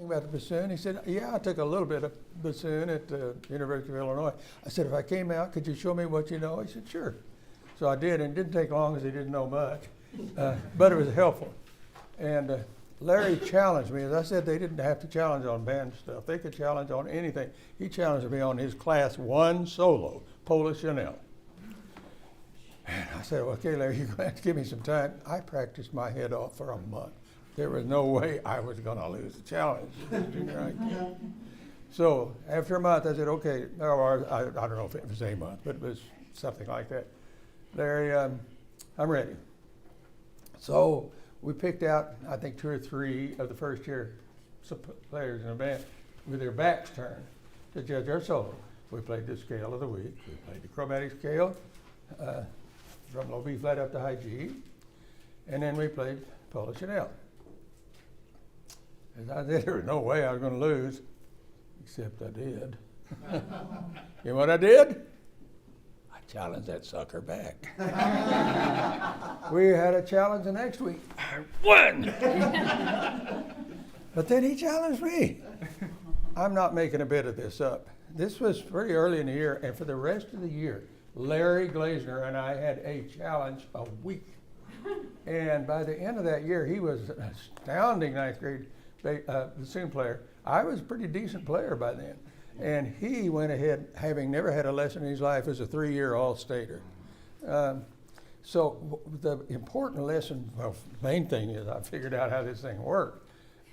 About the bassoon, he said, yeah, I took a little bit of bassoon at the University of Illinois. I said, if I came out, could you show me what you know? He said, sure. So I did, and it didn't take long because he didn't know much, but it was helpful. And Larry challenged me. As I said, they didn't have to challenge on band stuff. They could challenge on anything. He challenged me on his class 1 solo, Polish Chanel. And I said, okay, Larry, you're going to have to give me some time. I practiced my head off for a month. There was no way I was going to lose the challenge. So after a month, I said, okay, or I don't know if it was a month, but it was something like that. Larry, I'm ready. So we picked out, I think, 2 or 3 of the first year players in the band with their backs turned to judge our solo. We played the scale of the week. We played the chromatic scale from low B flat up to high G. And then we played Polish Chanel. As I said, there was no way I was going to lose, except I did. You know what I did? I challenged that sucker back. We had a challenge the next week. I won! But then he challenged me. I'm not making a bit of this up. This was pretty early in the year, and for the rest of the year, Larry Glazner and I had a challenge a week. And by the end of that year, he was an astounding 9th grade bassoon player. I was a pretty decent player by then. And he went ahead, having never had a lesson in his life, as a 3-year all-stater. So the important lesson, well, main thing is I figured out how this thing worked.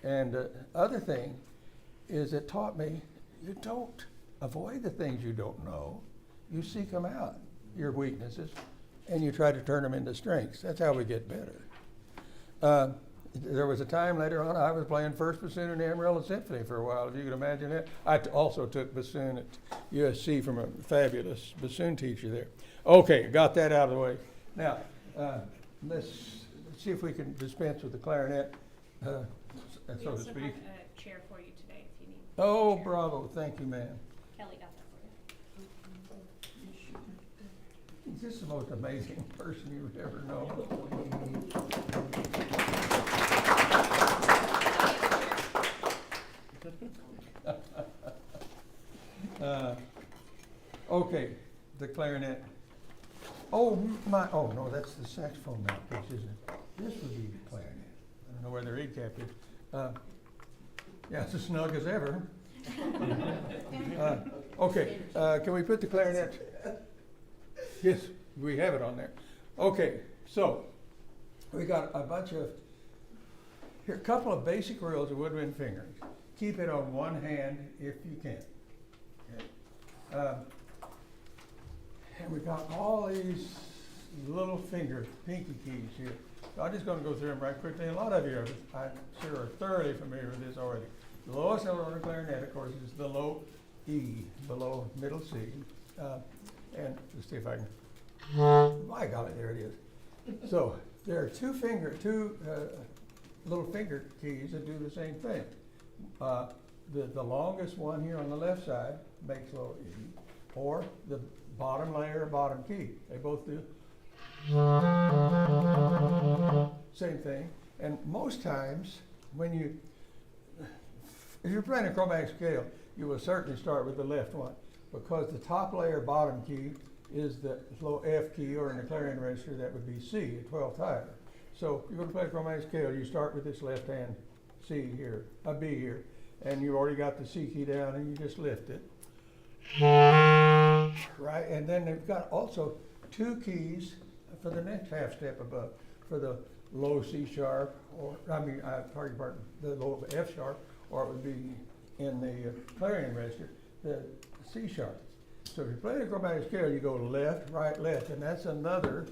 And the other thing is it taught me you don't avoid the things you don't know. You seek them out, your weaknesses, and you try to turn them into strengths. That's how we get better. There was a time later on I was playing first bassoon in the Amarillo Symphony for a while, if you can imagine that. I also took bassoon at USC from a fabulous bassoon teacher there. Okay, got that out of the way. Now, let's see if we can dispense with the clarinet, so to speak. We have a chair for you today if you need. Oh, bravo. Thank you, ma'am. Kelly got that for you. Is this the most amazing person you've ever known? Okay, the clarinet. Oh no, that's the saxophone mouthpiece, isn't it? This would be the clarinet. I don't know where the reed cap is. Yeah, it's as snug as ever. Okay, can we put the clarinet? Yes, we have it on there. Okay, so we got a bunch of, here, a couple of basic rules of woodwind fingering. Keep it on one hand if you can. Okay. And we got all these little pinky keys here. So I'm just going to go through them right quickly. A lot of you, I'm sure, are thoroughly familiar with this already. The lowest note on a clarinet, of course, is the low E, below middle C. And let's see if I can, my golly, there it is. So there are two little finger keys that do the same thing. The longest one here on the left side makes low E, or the bottom layer, bottom key. They both do same thing. And most times, if you're playing a chromatic scale, you will certainly start with the left one, because the top layer, bottom key, is the low F key, or in the clarion register, that would be C, a 12th higher. So you're going to play a chromatic scale, you start with this left hand C here, a B here, and you've already got the C key down, and you just lift it. Right, and then they've got also 2 keys for the next half step above, for the low C sharp, or the low F sharp, or it would be in the clarion register, the C sharp. So if you play the chromatic scale, you go left, right, left, and that's another.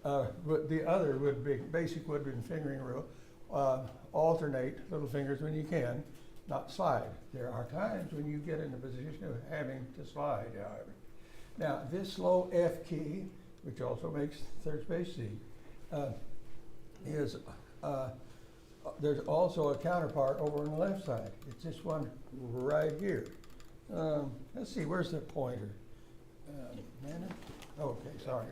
The other would be basic woodwind fingering rule. Alternate little fingers when you can, not slide. There are times when you get in the position of having to slide, however. Now, this low F key, which also makes third space C, there's also a counterpart over on the left side. It's this one right here. Let's see, where's the pointer? Okay, sorry.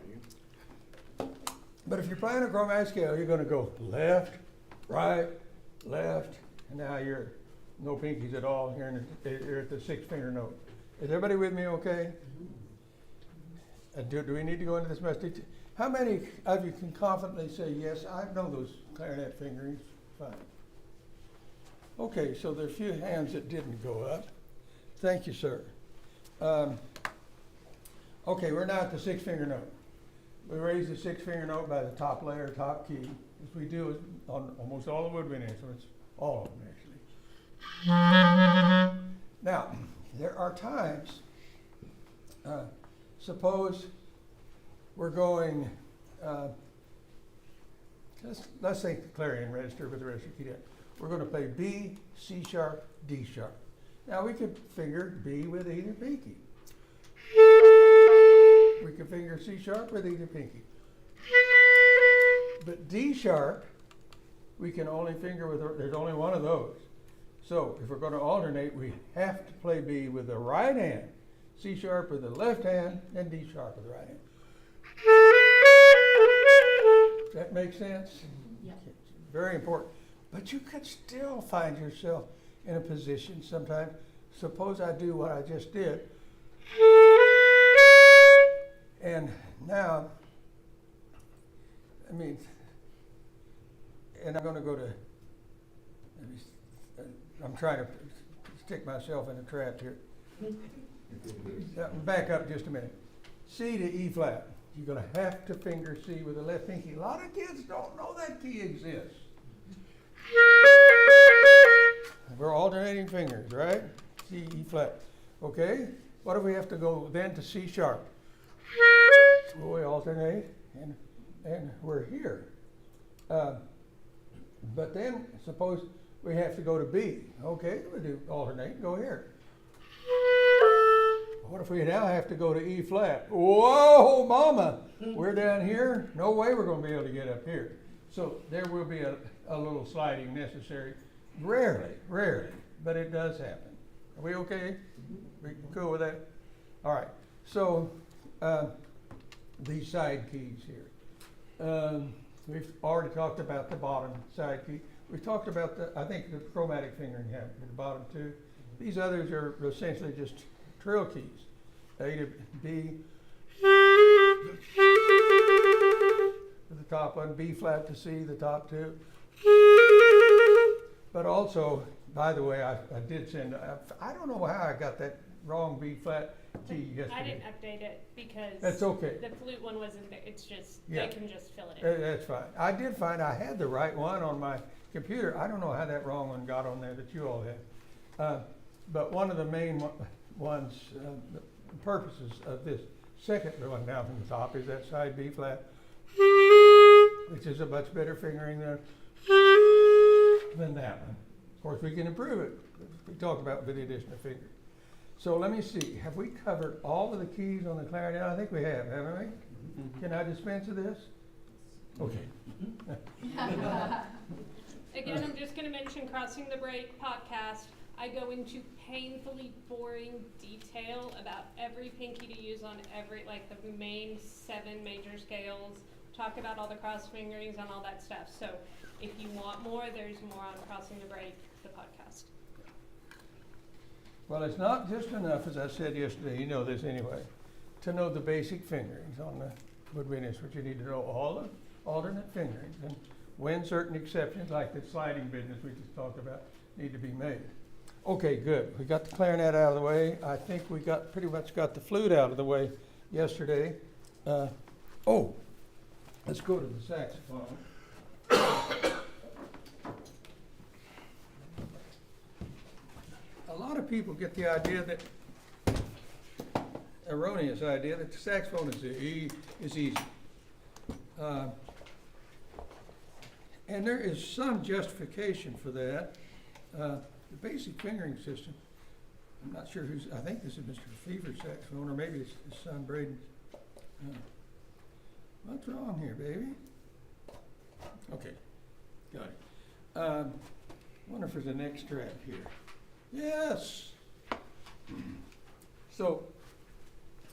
But if you're playing a chromatic scale, you're going to go left, right, left, and now you're no pinkies at all here here at the 6-finger note. Is everybody with me okay? Do we need to go into this much detail? How many of you can confidently say, yes, I know those clarinet fingerings? Fine. Okay, so there are a few hands that didn't go up. Thank you, sir. Okay, we're now at the 6-finger note. We raise the 6-finger note by the top layer, top key, as we do on almost all the woodwind instruments, all of them actually. Now, there are times, suppose we're going, let's say the clarion register with the register key down. We're going to play B, C sharp, D sharp. Now we could finger B with either pinky. We could finger C sharp with either pinky. But D sharp, we can only finger with, there's only one of those. So if we're going to alternate, we have to play B with the right hand, C sharp with the left hand, and D sharp with the right hand. Does that make sense? Yeah. Very important. But you could still find yourself in a position sometimes. Suppose I do what I just did. And now, and I'm going to go to, I'm trying to stick myself in a trap here. Back up just a minute. C to E flat. You're going to have to finger C with the left pinky. A lot of kids don't know that key exists. We're alternating fingers, right? C, E flat. Okay? What if we have to go then to C sharp? Well, we alternate, and we're here. But then, suppose we have to go to B. Okay, we do alternate, go here. What if we now have to go to E flat? Whoa, mama! We're down here. No way we're going to be able to get up here. So there will be a little sliding necessary. Rarely, but it does happen. Are we okay? We cool with that? All right. So these side keys here. We've already talked about the bottom side key. We've talked about I think the chromatic fingering happened at the bottom too. These others are essentially just trill keys. A to B, the top one, B flat to C, the top two. But also, by the way, I did send, I don't know how I got that wrong B flat key yesterday. I didn't update it because That's okay. the flute one wasn't there. It's just, Yeah. they can just fill it in. That's fine. I did find I had the right one on my computer. I don't know how that wrong one got on there that you all had. But one of the main ones, the purposes of this second one down from the top is that side B flat, which is a much better fingering than that one. Of course, we can improve it. We talked about with the addition of fingers. So let me see. Have we covered all of the keys on the clarinet? I think we have, haven't we? Mm-hmm. Can I dispense of this? Okay. Again, I'm just going to mention Crossing the Break podcast. I go into painfully boring detail about every pinky to use on every, like the main 7 major scales, talk about all the cross fingerings and all that stuff. So if you want more, there's more on Crossing the Break, the podcast. Well, it's not just enough, as I said yesterday, you know this anyway, to know the basic fingerings on the woodwind instrument. You need to know all the alternate fingerings and when certain exceptions, like the sliding business we just talked about, need to be made. Okay, good. We got the clarinet out of the way. I think we got pretty much got the flute out of the way yesterday. Let's go to the saxophone. A lot of people get the idea that, erroneous idea, that the saxophone is easy. And there is some justification for that. The basic fingering system, I'm not sure who's, I think this is Mr. Fever's saxophone, or maybe it's his son Braden's. What's wrong here, baby? Okay, got it. Wonder if there's an extract here. Yes. So,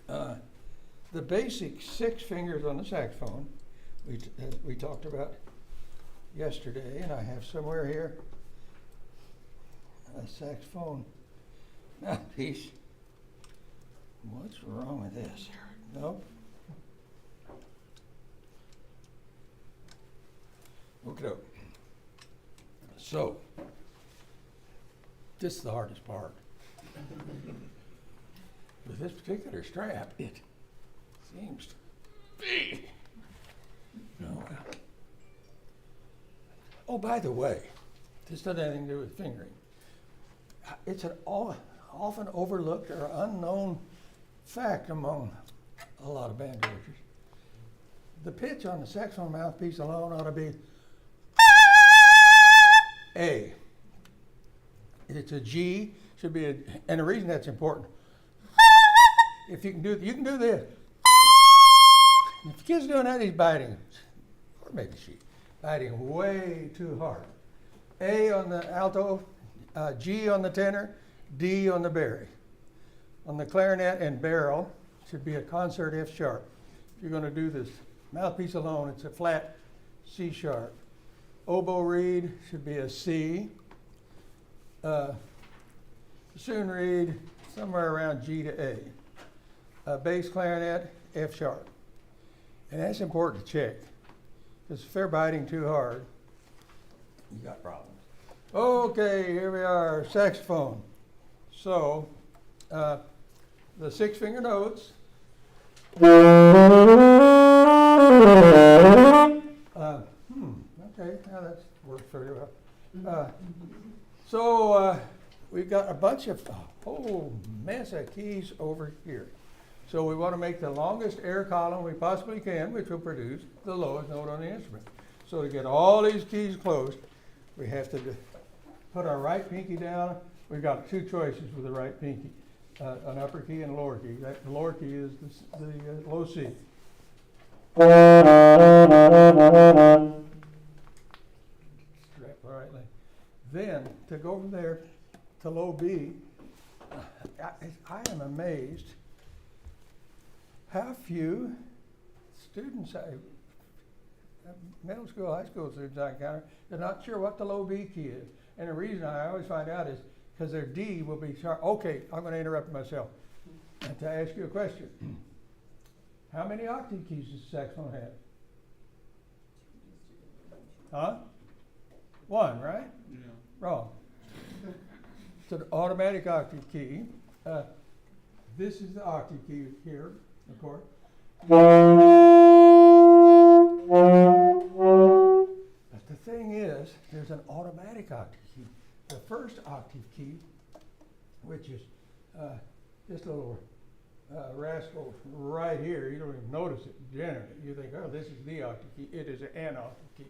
the basic 6 fingers on the saxophone, we talked about yesterday, and I have somewhere here. a saxophone mouthpiece. What's wrong with this? Nope. Okay. So, this is the hardest part. With this particular strap, it seems to be. No. Oh, by the way, this doesn't have anything to do with fingering. It's an often overlooked or unknown fact among a lot of band directors. The pitch on the saxophone mouthpiece alone ought to be A. It's a G, should be a, and the reason that's important, if you can do this. If the kid's doing that, he's biting, or maybe she, biting way too hard. A on the alto, G on the tenor, D on the bari. On the clarinet and barrel, should be a concert F sharp. If you're going to do this mouthpiece alone, it's a flat C sharp. Oboe reed should be a C. Bassoon reed, somewhere around G to A. Bass clarinet, F sharp. And that's important to check, because if they're biting too hard, you got problems. Okay, here we are, saxophone. So, the 6-finger notes. Okay, now that's worked very well. So we've got a bunch of whole mess of keys over here. So we want to make the longest air column we possibly can, which will produce the lowest note on the instrument. So to get all these keys closed, we have to put our right pinky down. We've got two choices with the right pinky, an upper key and a lower key. The lower key is the low C. Strap the right leg. Then to go from there to low B, I am amazed how few students, middle school, high school students I encounter, they're not sure what the low B key is. And the reason I always find out is because their D will be sharp. Okay, I'm going to interrupt myself and to ask you a question. How many octave keys does the saxophone have? Huh? One, right? Yeah. Wrong. It's an automatic octave key. This is the octave key here, of course. But the thing is, there's an automatic octave key. The first octave key, which is this little rascal right here, you don't even notice it generally. You think, oh, this is the octave key. It is an octave key.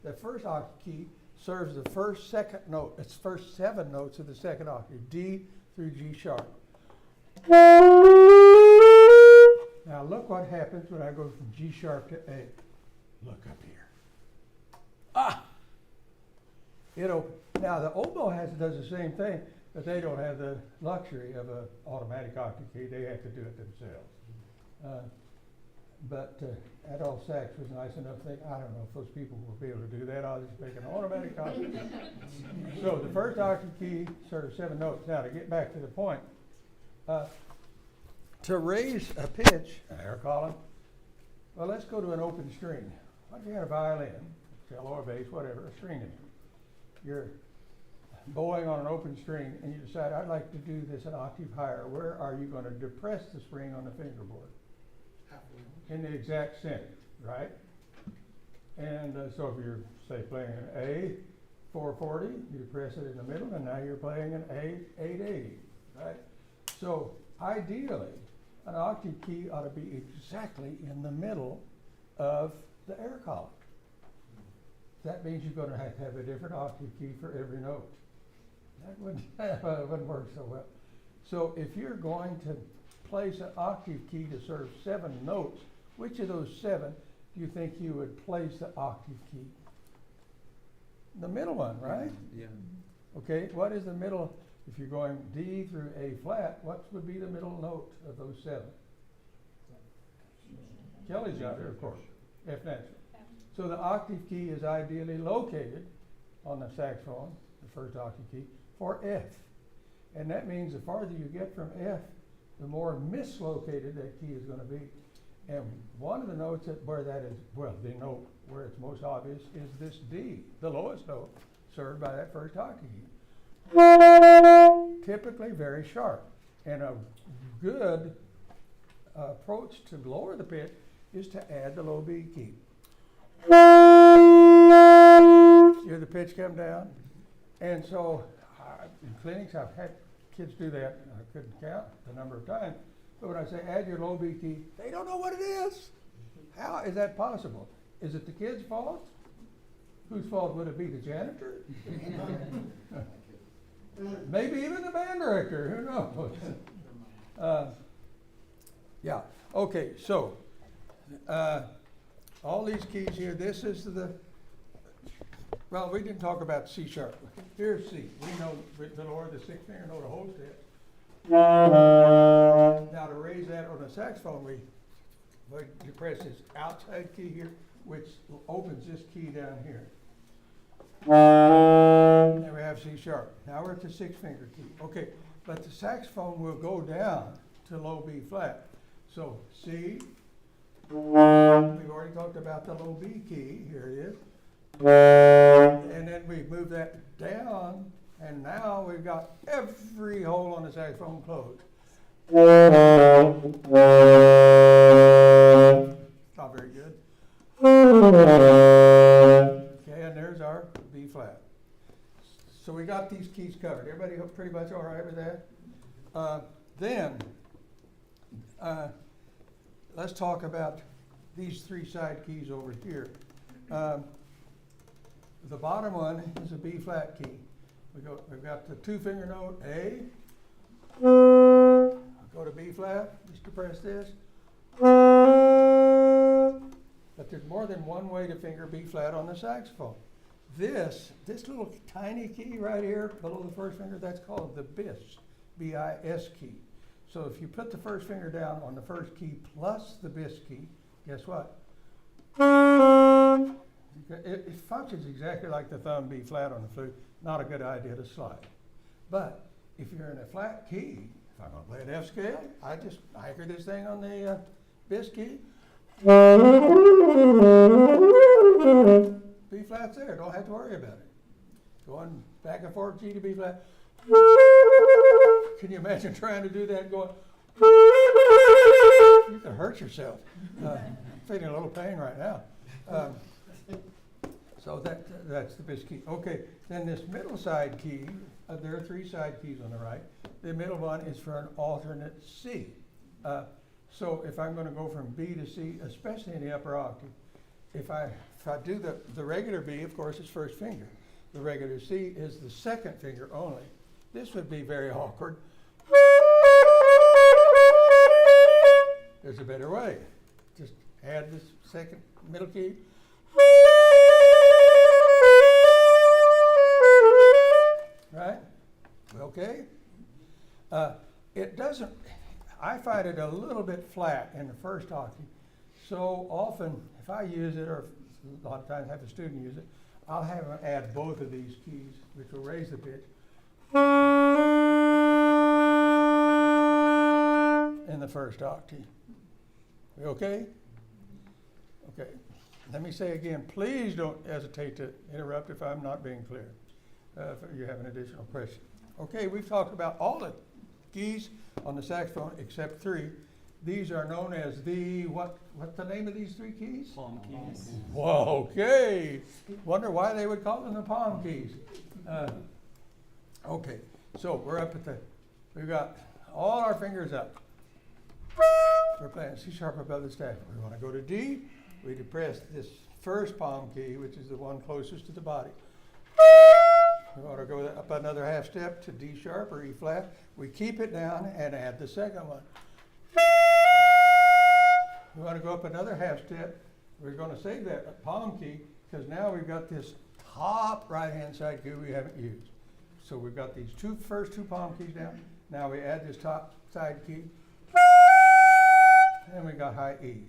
The first octave key serves the second note. It's first 7 notes of the second octave, D through G sharp. Now look what happens when I go from G sharp to A. Look up here. Ah! Now the oboe does the same thing, but they don't have the luxury of an automatic octave key. They have to do it themselves. But adult sax was nice enough to think, I don't know if those people will be able to do that. I'll just make an automatic octave key. So the first octave key serves 7 notes. Now to get back to the point, to raise a pitch, an air column, well, let's go to an open string. What if you had a violin, cello or bass, whatever, a string instrument. You're bowing on an open string and you decide, I'd like to do this an octave higher. Where are you going to depress the string on the fingerboard? In the exact center, right? And so if you're, say, playing an A 440, you press it in the middle, and now you're playing an A 880, right? So ideally, an octave key ought to be exactly in the middle of the air column. That means you're going to have a different octave key for every note. That wouldn't work so well. So if you're going to place an octave key to serve 7 notes, which of those 7 do you think you would place the octave key? The middle one, right? Yeah. Okay, what is the middle? If you're going D through A flat, what would be the middle note of those 7? Kelly's got her, of course, F natural. So the octave key is ideally located on the saxophone, the first octave key, for F. And that means the farther you get from F, the more mislocated that key is going to be. And one of the notes where that is, well, the note where it's most obvious is this D, the lowest note served by that first octave key. Typically very sharp. And a good approach to lower the pitch is to add the low B key. Hear the pitch come down? And so in clinics, I've had kids do that. I couldn't count the number of times. But when I say add your low B key, they don't know what it is. How is that possible? Is it the kid's fault? Whose fault would it be? The janitor? Maybe even the band director. Who knows? Yeah. Okay. So all these keys here. This is the. Well, we didn't talk about C sharp. Here's C. We know the lower the sixth finger note holds it. Now to raise that on a saxophone, we press this outside key here, which opens this key down here. Then we have C sharp. Now we're at the sixth finger key. Okay, but the saxophone will go down to low B flat. So C. We've already talked about the low B key. Here it is. And then we move that down, and now we've got every hole on the saxophone closed. Not very good. Okay, and there's our B flat. So we got these keys covered. Everybody pretty much all right with that? Then let's talk about these three side keys over here. The bottom one is a B flat key. We've got the two finger note A. Go to B flat, just to press this. But there's more than one way to finger B flat on the saxophone. This little tiny key right here below the first finger, that's called the bis, B-I-S key. So if you put the first finger down on the first key plus the bis key, guess what? It functions exactly like the thumb B flat on the flute. Not a good idea to slide. But if you're in a flat key, if I'm going to play an F scale, I just anchor this thing on the bis key. B flat's there. Don't have to worry about it. Going back and forth, G to B flat. Can you imagine trying to do that going? You can hurt yourself. Feeling a little pain right now. So that's the bis key. Okay, then this middle side key, there are three side keys on the right. The middle one is for an alternate C. So if I'm going to go from B to C, especially in the upper octave, if I do the regular B, of course, it's first finger. The regular C is the second finger only. This would be very awkward. There's a better way. Just add this second middle key. Right? Okay? It doesn't, I find it a little bit flat in the first octave. So often, if I use it, or a lot of times have a student use it, I'll have them add both of these keys, which will raise the pitch, in the first octave. We okay? Okay. Let me say again, please don't hesitate to interrupt if I'm not being clear. If you have an additional question. Okay, we've talked about all the keys on the saxophone except three. These are known as the, what's the name of these three keys? Palm keys. Whoa, okay. Wonder why they would call them the palm keys. Okay, so we're up at we've got all our fingers up. We're playing C sharp above the staff. We want to go to D. We depress this first palm key, which is the one closest to the body. We want to go up another half step to D sharp or E flat. We keep it down and add the second one. We want to go up another half step. We're going to save that palm key because now we've got this top right hand side key we haven't used. So we've got these first two palm keys down. Now we add this top side key. And we got high E.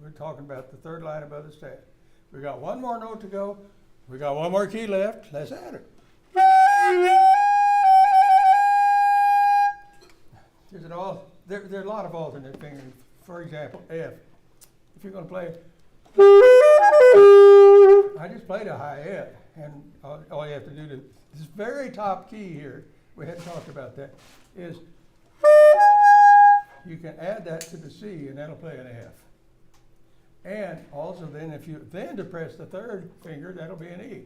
We're talking about the third line above the staff. We got one more note to go. We got one more key left. Let's add it. There's an there are a lot of alternate fingers. For example, F. If you're going to play, I just played a high F, and all you have to do to this very top key here, we hadn't talked about that, is you can add that to the C, and that'll play an F. And also then, if you then depress the third finger, that'll be an E.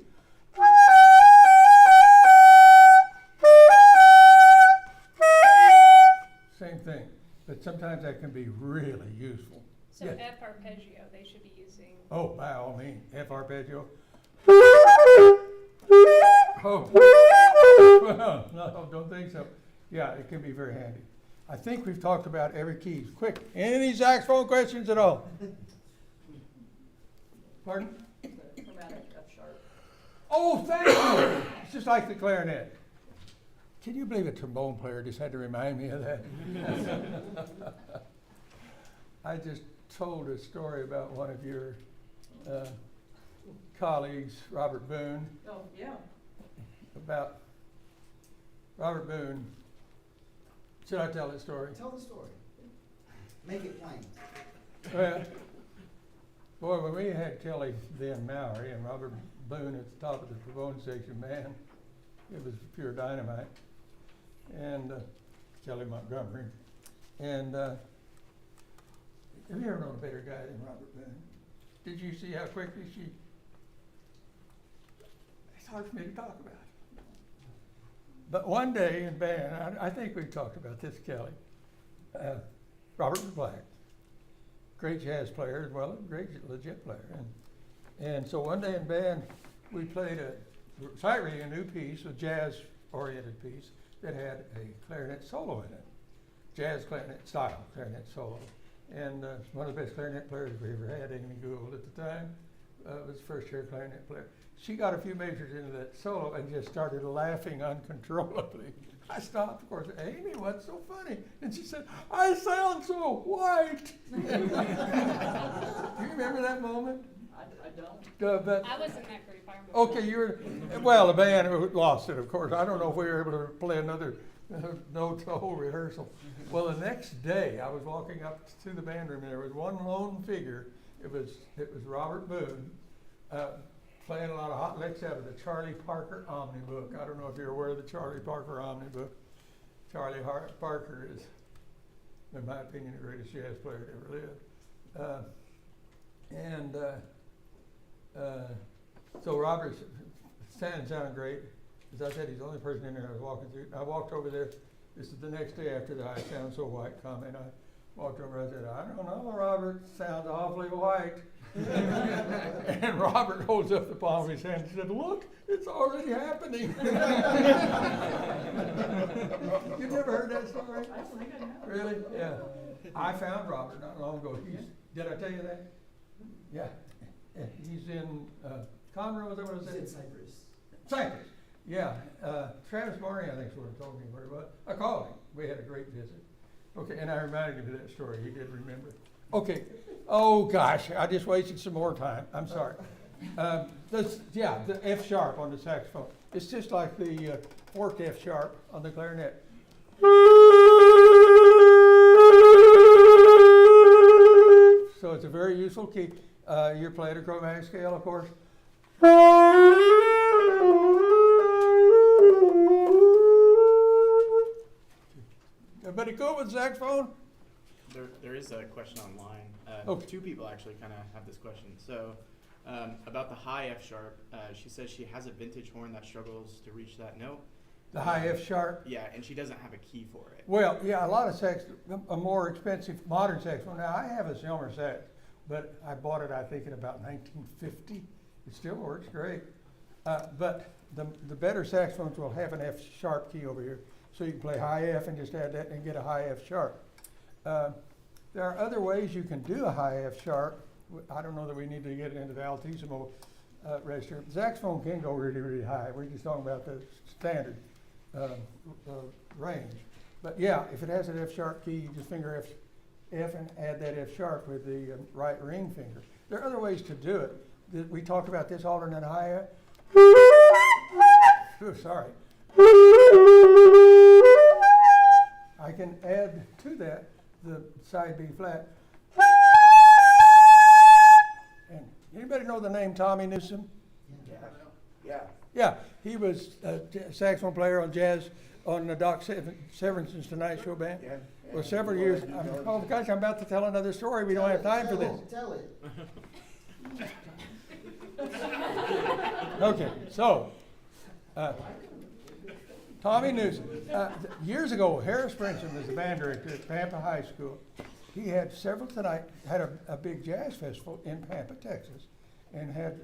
Same thing, but sometimes that can be really useful. So Yes. F arpeggio, they should be using. Oh, by all means, F arpeggio. Oh, well, no, don't think so. Yeah, it can be very handy. I think we've talked about every key. Quick, any saxophone questions at all? Pardon? Chromatic F sharp. Oh, thank you. It's just like the clarinet. Can you believe a trombone player just had to remind me of that? I just told a story about one of your colleagues, Robert Boone, Oh, yeah. about Robert Boone. Should I tell that story? Tell the story. Make it plain. Well, boy, when we had Kelly then Mowry and Robert Boone at the top of the trombone section, man, it was pure dynamite. And Kelly Montgomery. And have you ever known a better guy than Robert Boone? Did you see how quickly she? It's hard for me to talk about. But one day in band, I think we've talked about this, Kelly. Robert Black, great jazz player as well as a great legit player. And so one day in band, we played a sight reading, a new piece, a jazz-oriented piece that had a clarinet solo in it, jazz clarinet style clarinet solo. And one of the best clarinet players we ever had, Amy Gould at the time, was first-year clarinet player. She got a few measures into that solo and just started laughing uncontrollably. I stopped, of course, Amy, what's so funny? And she said, I sound so white. Do you remember that moment? I don't. But I wasn't that group, I remember. okay, you were, well, the band lost it, of course. I don't know if we were able to play another note the whole rehearsal. Well, the next day, I was walking up to the band room, and there was one lone figure. It was Robert Boone, playing a lot of hot licks out of the Charlie Parker Omnibook. I don't know if you're aware of the Charlie Parker Omnibook. Charlie Parker is, in my opinion, the greatest jazz player that ever lived. So Robert's sounded great. As I said, he's the only person in there I was walking through. I walked over there. This is the next day after the I sound so white comment. I walked over and I said, I don't know, Robert, sounds awfully white. And Robert holds up the palm of his hand and said, look, it's already happening. You never heard that story? I don't think I have. Really? Yeah. I found Robert not long ago. Did I tell you that? Yeah. He's in Conroe, is that what I said? It's in Cyprus. Cyprus. Yeah. Travis Barney, I think, sort of told me where it was. I called him. We had a great visit. Okay, and I reminded him of that story. He did remember. Okay. Oh, gosh, I just wasted some more time. I'm sorry. The F sharp on the saxophone. It's just like the forked F sharp on the clarinet. So it's a very useful key. You're playing a chromatic scale, of course. Everybody cool with saxophone? There is a question online. Okay. Two people actually kind of have this question. So about the high F sharp, she says she has a vintage horn that struggles to reach that note. The high F sharp? Yeah, and she doesn't have a key for it. Well, yeah, a lot of a more expensive modern saxophone. Now, I have a Selmer sax, but I bought it, I think, in about 1950. It still works great. But the better saxophones will have an F sharp key over here. So you can play high F and just add that and get a high F sharp. There are other ways you can do a high F sharp. I don't know that we need to get into the altissimo register. The saxophone can go really, really high. We're just talking about the standard range. But yeah, if it has an F sharp key, you just finger F and add that F sharp with the right ring finger. There are other ways to do it. We talked about this alternate high F. Ooh, sorry. I can add to that the side B flat. And anybody know the name Tommy Newsom? Yeah, he was a saxophone player on jazz on the Doc Severinsen's Tonight Show band. Well, several years. Oh gosh, I'm about to tell another story. We don't have time for this. Tell it. Okay, so Tommy Newsom. Years ago, Harris Brinson was the band director at Pampa High School. He had a big jazz festival in Pampa, Texas, and had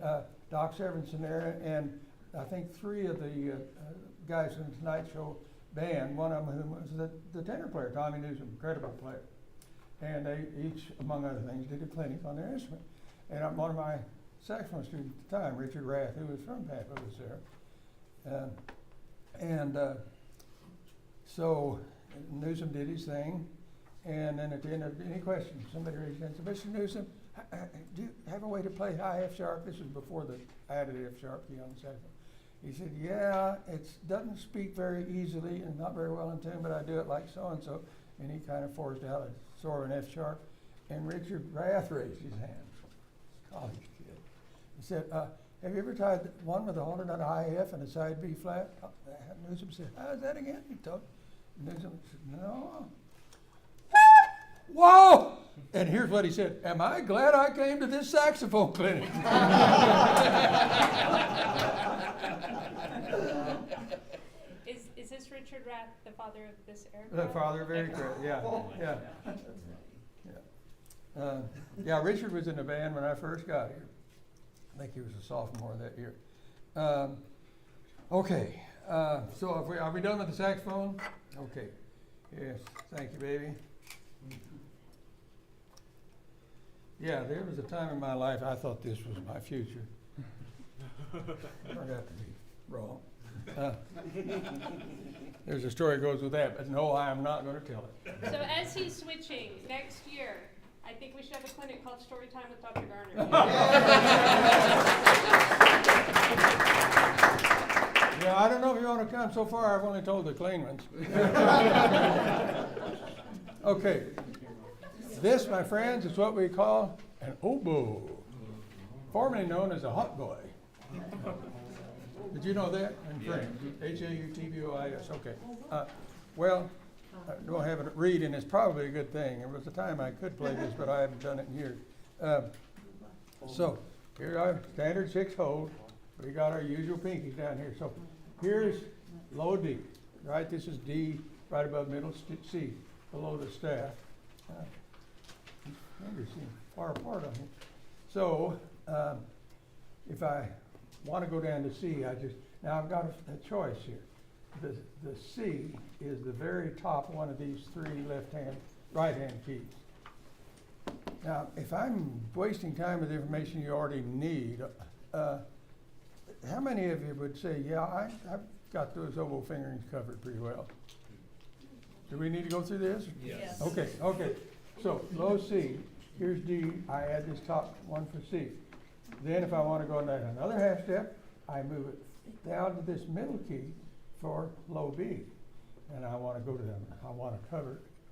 Doc Severinsen there, and I think 3 of the guys in the Tonight Show band, one of whom was the tenor player, Tommy Newsom, incredible player. And they each, among other things, did a clinic on their instrument. And one of my saxophone students at the time, Richard Rath, who was from Pampa, was there. So Newsom did his thing, and then at the end of any questions, somebody raised their hand and said, Mr. Newsom, do you have a way to play high F sharp? This was before the added F sharp key on the saxophone. He said, yeah, it doesn't speak very easily and not very well in tune, but I do it like so-and-so. And he kind of forced out a sort of an F sharp. And Richard Rath raised his hand, college kid. He said, have you ever tried one with a alternate high F and a side B flat? Newsom said, how's that again? He told Newsom said, no. Whoa! And here's what he said, am I glad I came to this saxophone clinic? Is this Richard Rath, the father of this aircraft? The father, very correct, yeah. Yeah, Richard was in the band when I first got here. I think he was a sophomore that year. Okay, so are we done with the saxophone? Okay, yes, thank you, baby. Yeah, there was a time in my life I thought this was my future. Turned out to be wrong. There's a story that goes with that, but no, I am not going to tell it. So as he's switching next year, I think we should have a clinic called Storytime with Dr. Garner. Yeah, I don't know if you want to come so far. I've only told the clean ones. Okay. This, my friends, is what we call an oboe, formerly known as a hot boy. Did you know that? In French, H-A-U-T-B-O-I-S. Okay. Well, I don't have it read, and it's probably a good thing. There was a time I could play this, but I haven't done it in years. So here are standard 6-hole. We got our usual pinkies down here. So here's low D, right? This is D right above middle, C below the staff. Fingers seem far apart on here. So if I want to go down to C, now I've got a choice here. The C is the very top one of these 3 right-hand keys. Now, if I'm wasting time with information you already need, how many of you would say, yeah, I've got those oboe fingerings covered pretty well? Do we need to go through this? Yes. Okay. So low C, here's D, I add this top one for C. Then if I want to go down another half step, I move it down to this middle key for low B. And I want to go to them. I want to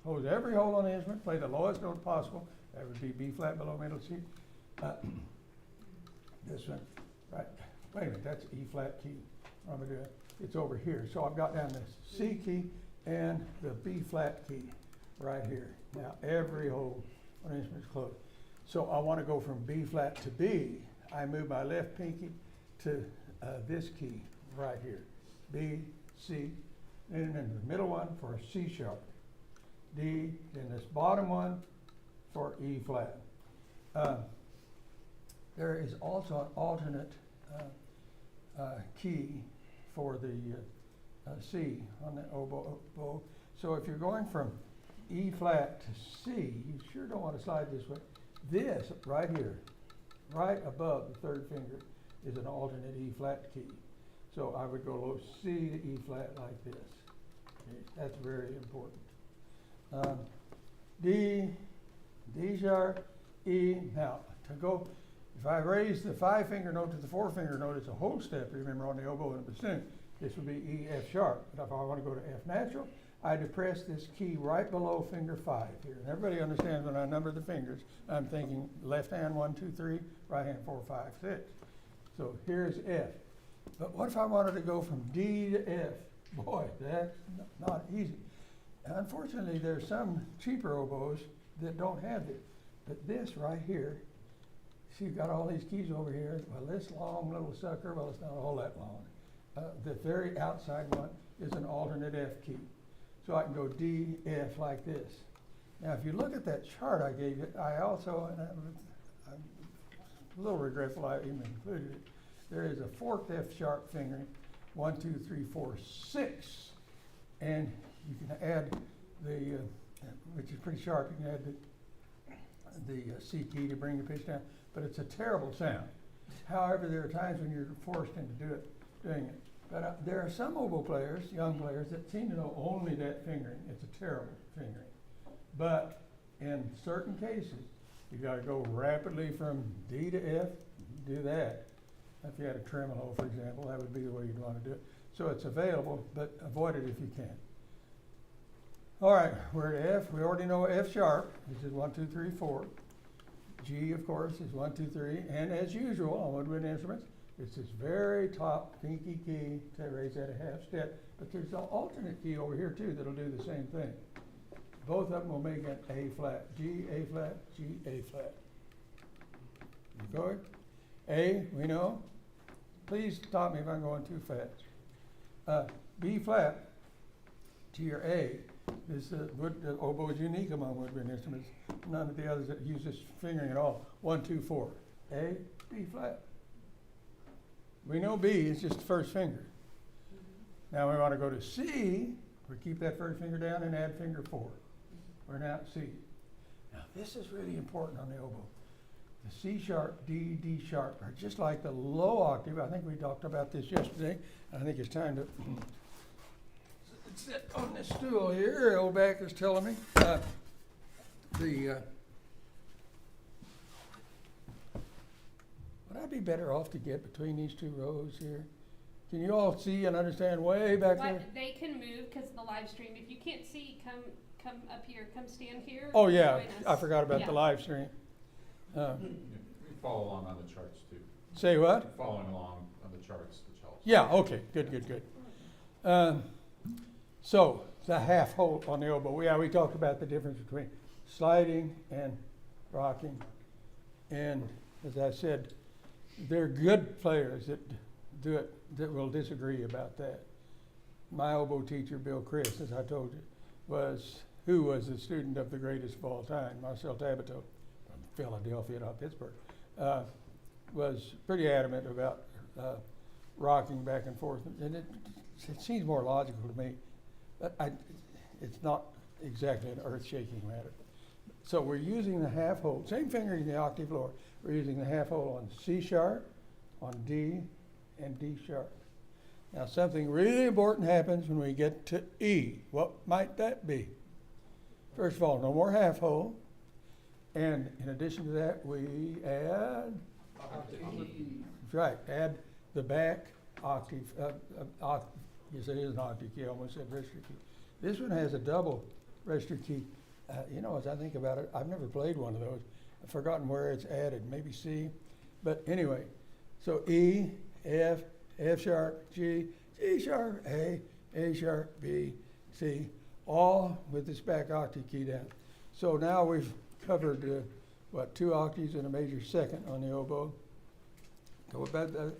close every hole on the instrument, play the lowest note possible. That would be B flat below middle C. This one, right. Wait a minute, that's E flat key. What am I doing? It's over here. So I've got down this C key and the B flat key right here. Now every hole on the instrument is closed. So I want to go from B flat to B. I move my left pinky to this key right here. B, C, and then the middle one for a C sharp. D, then this bottom one for E flat. There is also an alternate key for the C on the oboe. So if you're going from E flat to C, you sure don't want to slide this way. This right here, right above the 3rd finger, is an alternate E flat key. So I would go low C to E flat like this. Okay, that's very important. D, D sharp, E. Now to go, if I raise the 5-finger note to the 4-finger note, it's a whole step. Remember on the oboe and bassoon, this would be E F sharp. But if I want to go to F natural, I depress this key right below finger 5 here. And everybody understands when I number the fingers, I'm thinking left hand 1, 2, 3, right hand 4, 5, 6. So here's F. But what if I wanted to go from D to F? Boy, that's not easy. And unfortunately, there's some cheaper oboes that don't have it. But this right here, see, you've got all these keys over here. Well, this long little sucker, well, it's not all that long. The very outside one is an alternate F key. So I can go D, F like this. Now, if you look at that chart I gave you, I also, and I'm a little regretful I even included it, there is a forked F sharp fingering, 1, 2, 3, 4, 6. And you can add the, which is pretty sharp, you can add the C key to bring the pitch down, but it's a terrible sound. However, there are times when you're forced into doing it. But there are some oboe players, young players, that seem to know only that fingering. It's a terrible fingering. But in certain cases, you got to go rapidly from D to F, do that. If you had a tremolo, for example, that would be the way you'd want to do it. So it's available, but avoid it if you can. All right, we're at F. We already know F sharp, which is 1, 2, 3, 4. G, of course, is 1, 2, 3. And as usual on woodwind instruments, it's this very top pinky key to raise at a half step. But there's an alternate key over here too that'll do the same thing. Both of them will make an A flat. G, A flat, G, A flat. You go it? A, we know. Please stop me if I'm going too fast. B flat to your A. This oboe is unique among woodwind instruments. None of the others that use this fingering at all. 1, 2, 4. A, B flat. We know B is just the first finger. Now we want to go to C. We keep that first finger down and add finger 4. We're now at C. Now this is really important on the oboe. The C sharp, D, D sharp are just like the low octave. I think we talked about this yesterday. I think it's time to sit on this stool here. Old back is telling me. Would I be better off to get between these two rows here? Can you all see and understand way back there? They can move because of the live stream. If you can't see, come up here. Come stand here. Oh yeah, Join us. I forgot about Yeah. the live stream. We follow along on the charts too. Say what? Following along on the charts, which helps. Yeah, okay, good. So, the half hold on the oboe. We talked about the difference between sliding and rocking. And as I said, there are good players that do it that will disagree about that. My oboe teacher, Bill Chris, as I told you, who was a student of the greatest of all time, Marcel Tabito, from Philadelphia, not Pittsburgh, was pretty adamant about rocking back and forth. And it seems more logical to me. But it's not exactly an earth-shaking matter. So we're using the half hold, same finger in the octave lower. We're using the half hold on C sharp, on D, and D sharp. Now something really important happens when we get to E. What might that be? First of all, no more half hold. And in addition to that, we add, that's right, add the back octave, yes, it is an octave key. I almost said register key. This one has a double register key. As I think about it, I've never played one of those. I've forgotten where it's added, maybe C. But anyway, so E, F, F sharp, G, G sharp, A sharp, B, C, all with this back octave key down. So now we've covered, 2 octaves and a major second on the oboe. Go about the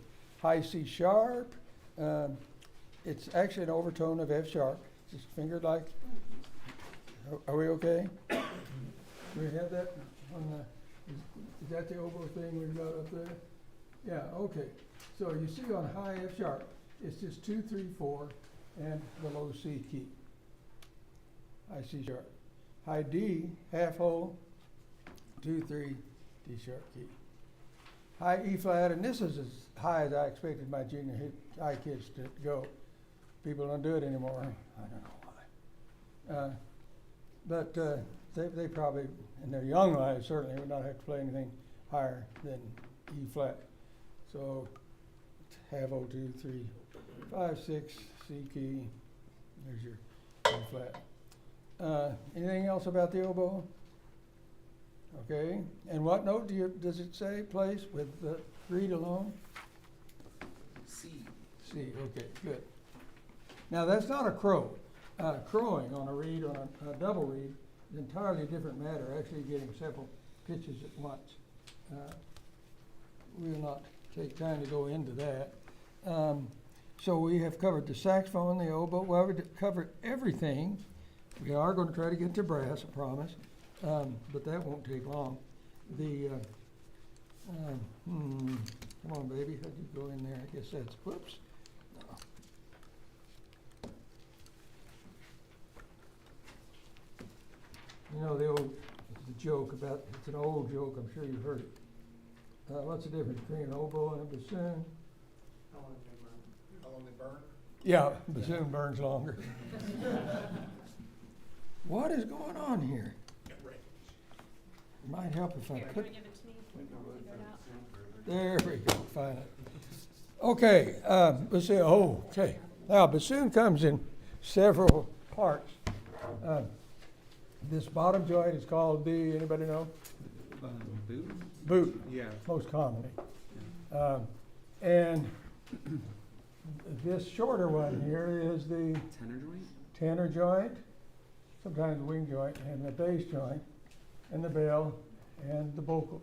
high C sharp. It's actually an overtone of F sharp. Just fingered like. Are we okay? Do we have that on the? Is that the oboe thing we've got up there? Yeah. Okay. So you see on high F sharp, it's just 2, 3, 4, and the low C key. High C sharp. High D, half hold, 2, 3, D sharp key. High E flat, and this is as high as I expected my junior high kids to go. People don't do it anymore. I don't know why. But they probably, in their young lives, certainly would not have to play anything higher than E flat. So have 0, 2, 3, 5, 6, C key. There's your pretty flat. Anything else about the oboe? Okay, and what note does it say plays with the reed alone? C. C, okay, good. Now, that's not a crow. Crowing on a reed, on a double reed, is entirely different matter, actually getting several pitches at once. We will not take time to go into that. So we have covered the saxophone, the oboe, well, we've covered everything. We are going to try to get to brass, I promise, but that won't take long. Come on, baby, how'd you go in there? I guess that's, whoops. No. You know the joke about, it's an old joke, I'm sure you've heard it. What's the difference between an oboe and a bassoon? How long they burn? Yeah, bassoon burns longer. What is going on here? It might help if I Here, you put, wanna give it to me? I'll figure it out. there we go, finally. Okay, let's see, okay. Now, bassoon comes in several parts. This bottom joint is called the, anybody know? Boot? Boot, Yeah. most commonly. And this shorter one here is the Tenor joint? tenor joint, sometimes the wing joint, and the bass joint, and the bell, and the vocal.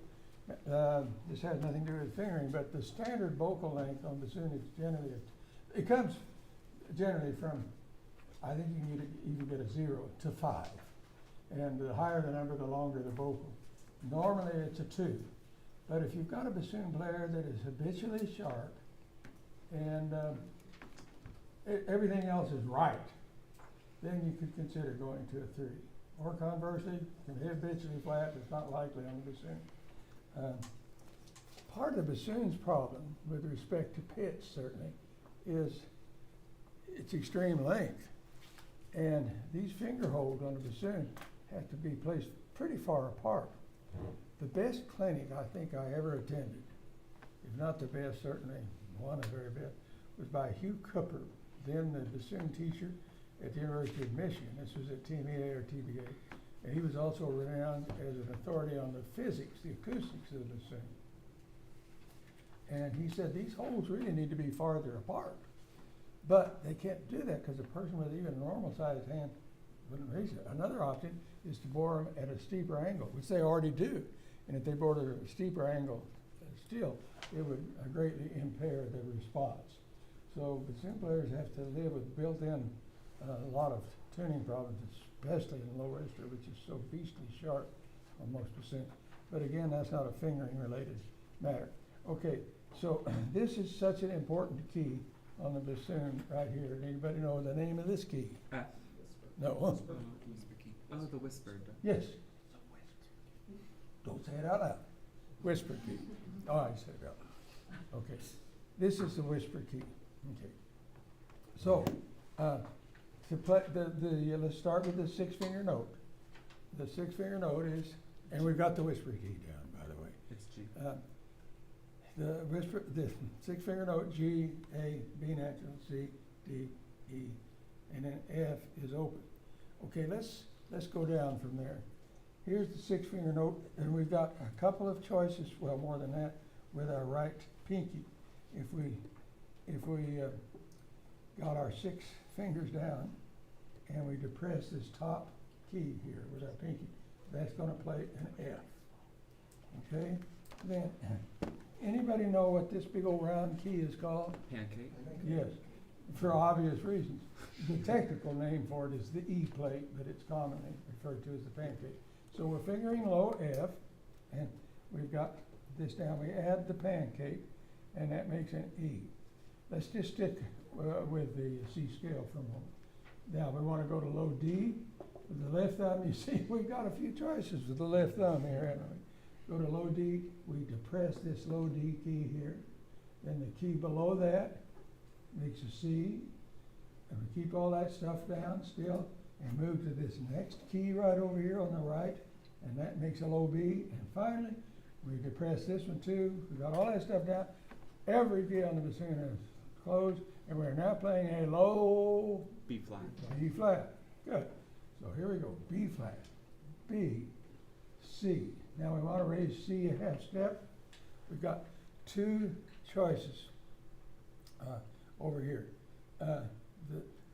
This has nothing to do with fingering, but the standard vocal length on bassoon is generally, it comes generally from, I think you can even get a 0 to 5. And the higher the number, the longer the vocal. Normally it's a 2. But if you've got a bassoon player that is habitually sharp and everything else is right, then you could consider going to a 3. Or conversely, can be habitually flat, it's not likely on the bassoon. Part of the bassoon's problem with respect to pitch, certainly, is its extreme length. And these finger holes on the bassoon have to be placed pretty far apart. The best clinic I think I ever attended, if not the best, certainly one of the very best, was by Hugh Cooper, then the bassoon teacher at the University of Michigan. This was at TMEA or TBA. And he was also renowned as an authority on the physics, the acoustics of the bassoon. And he said these holes really need to be farther apart. But they can't do that because a person with even a normal sized hand wouldn't raise it. Another option is to bore them at a steeper angle, which they already do. And if they bored at a steeper angle still, it would greatly impair the response. So bassoon players have to live with built-in a lot of tuning problems, especially in low register, which is so beastly sharp on most bassoons. But again, that's not a fingering related matter. Okay, so this is such an important key on the bassoon right here. Does anybody know the name of this key? F. No. Whisper key. Oh, the whispered. Yes. Don't say it out loud. Whisper key. Oh, I said it out loud. Okay. This is the whisper key. Okay. So, to play let's start with the 6-finger note. The 6-finger note is, and we've got the whisper key down, by the way. It's G. The 6-finger note, G, A, B natural, C, D, E, and then F is open. Okay, let's go down from there. Here's the 6-finger note, and we've got a couple of choices, well, more than that, with our right pinky. If we got our 6 fingers down and we depress this top key here with our pinky, that's going to play an F. Okay? Then, anybody know what this big old round key is called? Pancake. Yes, for obvious reasons. The technical name for it is the E plate, but it's commonly referred to as the pancake. So we're fingering low F, and we've got this down. We add the pancake, and that makes an E. Let's just stick with the C scale for a moment. Now we want to go to low D with the left thumb. You see, we've got a few choices with the left thumb here, haven't we? Go to low D, we depress this low D key here. Then the key below that makes a C, and we keep all that stuff down still, and move to this next key right over here on the right, and that makes a low B. And finally, we depress this one too. We've got all that stuff down. Every key on the bassoon is closed, and we're now playing a low B flat. B flat. Good. So here we go, B flat, B, C. Now we want to raise C a half step. We've got two choices over here.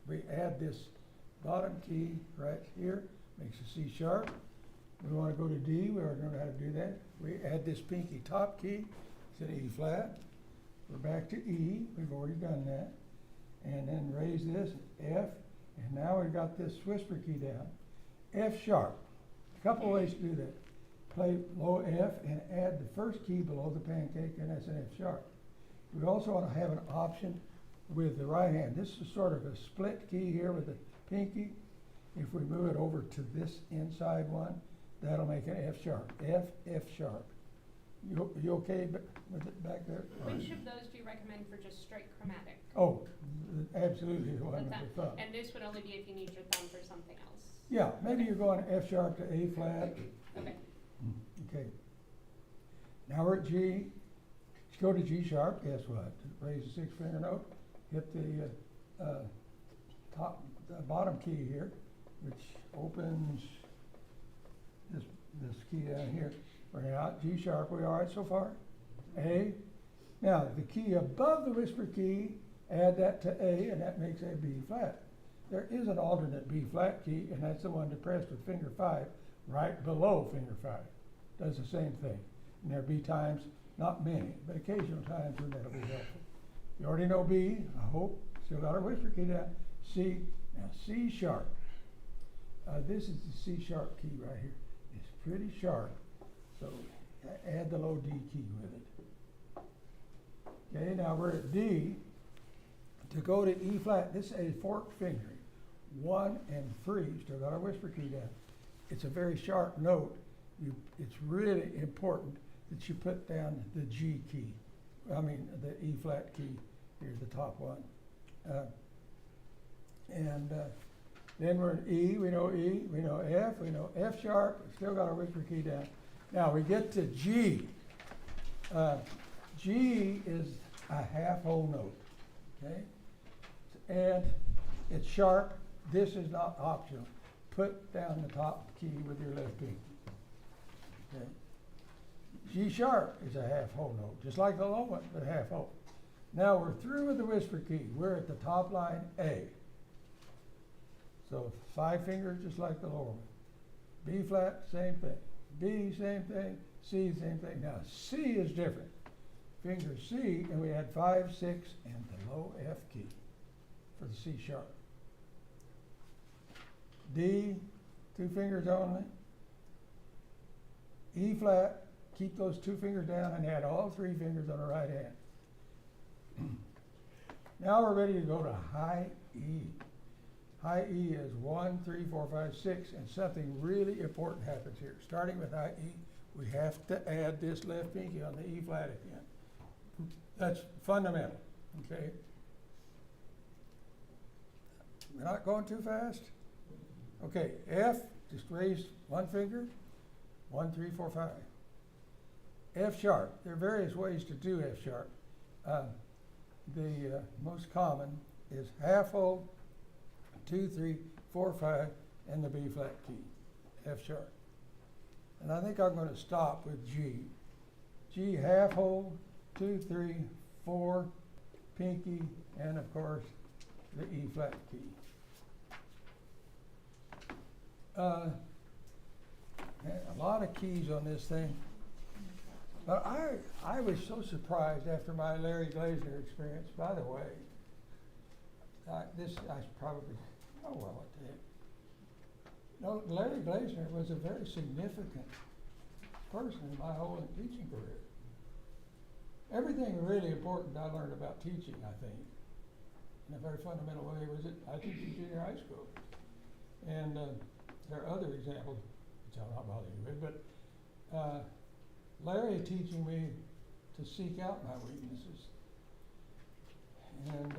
We add this bottom key right here, makes a C sharp. We want to go to D, we already know how to do that. We add this pinky top key, it's an E flat. We're back to E, we've already done that. And then raise this, F, and now we've got this whisper key down. F sharp. A couple ways to do that. Play low F and add the first key below the pancake, and that's an F sharp. We also want to have an option with the right hand. This is sort of a split key here with the pinky. If we move it over to this inside one, that'll make an F sharp. F, F sharp. You okay with it back there? Which of those do you recommend for just straight chromatic? Oh, absolutely the one The with thumb. the thumb. And this would only be if you need your thumb for something else. Yeah, maybe you're going F sharp to A flat. Okay. Okay. Now we're at G. Let's go to G sharp. Guess what? Raise the 6-finger note. Hit the bottom key here, which opens this key down here. Bring it out. G sharp. We all right so far? A. Now the key above the whisper key, add that to A, and that makes a B flat. There is an alternate B flat key, and that's the one depressed with finger 5, right below finger 5. Does the same thing. And there'll be times, not many, but occasional times when that'll be helpful. You already know B, I hope. Still got our whisper key down. C. Now C sharp. This is the C sharp key right here. It's pretty sharp, so add the low D key with it. Okay, now we're at D. To go to E flat, this is a forked fingering. 1 and 3, still got our whisper key down. It's a very sharp note. It's really important that you put down the G key. I mean, the E flat key, here's the top one. Then we're in E, we know F, we know F sharp, still got our whisper key down. Now we get to G. G is a half whole note, okay? And it's sharp. This is not optional. Put down the top key with your left pinky. Okay. G sharp is a half whole note, just like the low one, but half whole. Now we're through with the whisper key. We're at the top line A. So 5 fingers, just like the lower one. B flat, same thing. B, same thing. C, same thing. Now C is different. Finger C, and we add 5, 6, and the low F key for the C sharp. D, 2 fingers only. E flat, keep those 2 fingers down and add all 3 fingers on the right hand. Now we're ready to go to high E. High E is 1, 3, 4, 5, 6, and something really important happens here. Starting with high E, we have to add this left pinky on the E flat again. That's fundamental, okay? We're not going too fast? Okay, F, just raise 1 finger, 1, 3, 4, 5. F sharp, there are various ways to do F sharp. The most common is half whole, 2, 3, 4, 5, and the B flat key, F sharp. And I think I'm going to stop with G. G half whole, 2, 3, 4, pinky, and of course the E flat key. A lot of keys on this thing. But I was so surprised after my Larry Glazner experience. By the way, I should probably, oh well, what the heck. No, Larry Glazner was a very significant person in my whole teaching career. Everything really important I learned about teaching, I think, in a very fundamental way, was it I teach in junior high school. And there are other examples, which I'll not bother you with, but Larry teaching me to seek out my weaknesses. And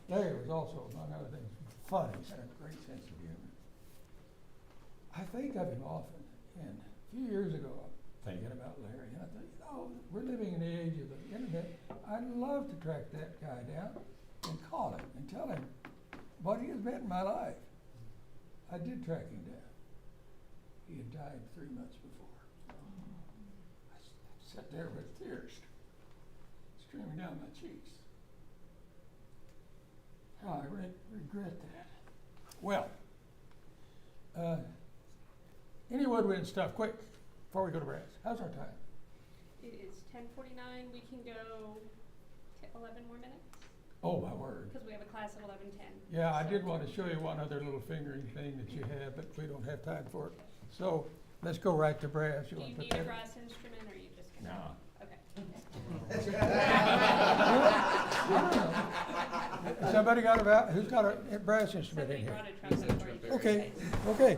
Larry was also, among other things, funny, had a great sense of humor. I think of him often, and a few years ago, I'm thinking about Larry, and I thought, you know, we're living in the age of the internet. I'd love to track that guy down and call him and tell him what he has meant in my life. I did track him down. He had died 3 months before. I sat there with tears streaming down my cheeks. How I regret that. Well, any woodwind stuff, quick, before we go to brass. How's our time? It is 10:49. We can go 11 more minutes Oh, my word. because we have a class at 11:10. Yeah, I did want to show you one other little fingering thing that you have, but we don't have time for it. So let's go right to brass. Do want you to put need a that- brass instrument, or are you just gonna? No. Okay. Somebody who's got a brass instrument in Somebody here? brought a trumpet for you. Okay, okay.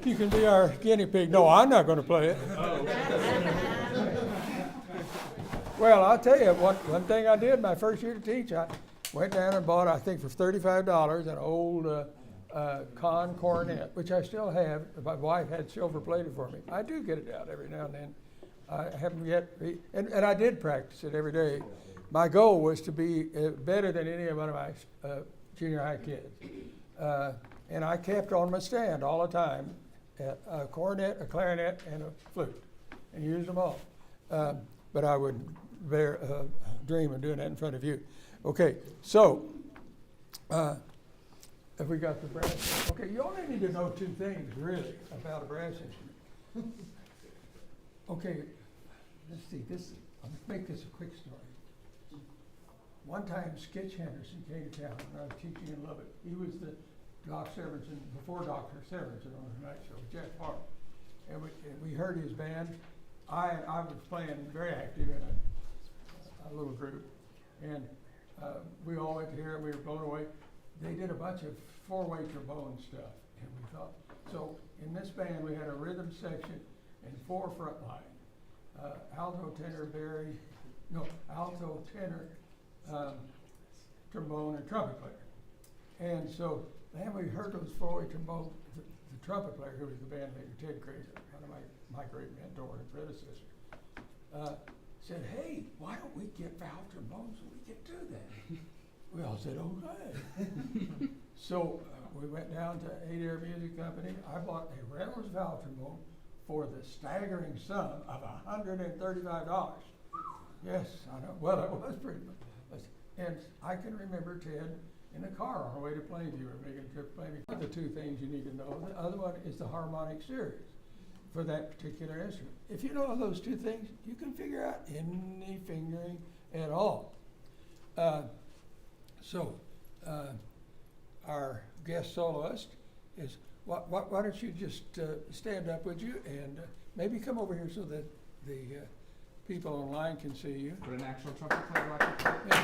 You can be our guinea pig. No, I'm not gonna play it. Well, I'll tell you, one thing I did my first year to teach, I went down and bought, I think for $35, an old con cornet, which I still have. My wife had silver plated for me. I do get it out every now and then. I haven't yet, and I did practice it every day. My goal was to be better than any one of my junior high kids. And I kept on my stand all the time, a cornet, a clarinet, and a flute, and used them all. But I would dream of doing that in front of you. Okay, so have we got the brass? Okay, you only need to know 2 things really about a brass instrument. Okay, let's see. I'll make this a quick story. One time, Skitch Henderson came to town when I was teaching in Lubbock. He was the Doc Severinsen, before Dr. Severinsen on the night show, Jeff Hart. And we heard his band. I was playing very active in a little group. And we all went to hear it. We were blown away. They did a bunch of 4-way trombone stuff. And we thought, so in this band, we had a rhythm section and 4 front line. Alto, tenor, trombone, and trumpet player. And so then we heard those 4-way trombone, the trumpet player, who was the band leader, Ted Kraser, one of my great mentor and predecessor, said, hey, why don't we get valve trombone so we can do that? We all said, okay. So we went down to 8 Air Music Company. I bought a Reynolds valve trombone for the staggering sum of $135. Yes, I know. Well, it was pretty much. And I can remember Ted in the car on our way to Plainview or making a trip to Plainview. The 2 things you need to know. The other one is the harmonic series for that particular instrument. If you know those 2 things, you can figure out any fingering at all. So our guest soloist is, why don't you just stand up, would you, and maybe come over here so that the people online can see you. Would an actual trumpet player like to play?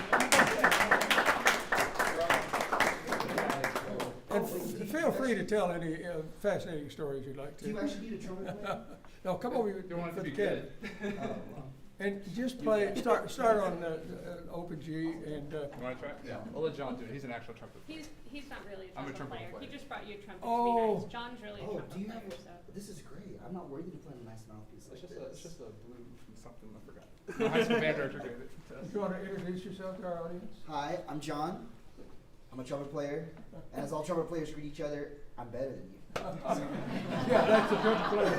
And feel free to tell any fascinating stories you'd like to. Do you actually need a trumpet player? No, come over here You want it for to the be kid. good. And just play, start on the open G and, You want to try? Yeah, we'll let John do it. He's an actual trumpet player. He's not really a I'm a trumpet trumpet player. He player. just brought you a trumpet Oh. to be nice. John's really a Oh, trumpet do you have player, so. this is great. I'm not worried to play a nice mouthpiece like It's this. just a blue from something I forgot. My high school band director gave it to us. you want to introduce yourself to our audience? Hi, I'm John. I'm a trumpet player. And as all trumpet players greet each other, I'm better than you. Yeah, that's the trumpet player.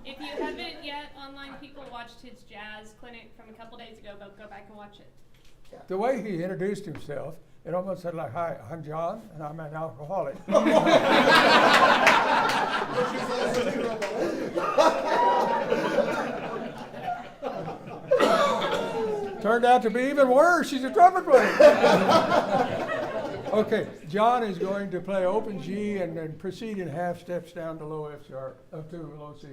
If you haven't yet, online people watched his jazz clinic from a couple days ago, but go back and watch it. The way he introduced himself, it almost said like, hi, I'm John, and I'm an alcoholic. Turned out to be even worse. She's a trumpet player. Okay, John is going to play open G and then proceed in half steps down to low F sharp, up to low C.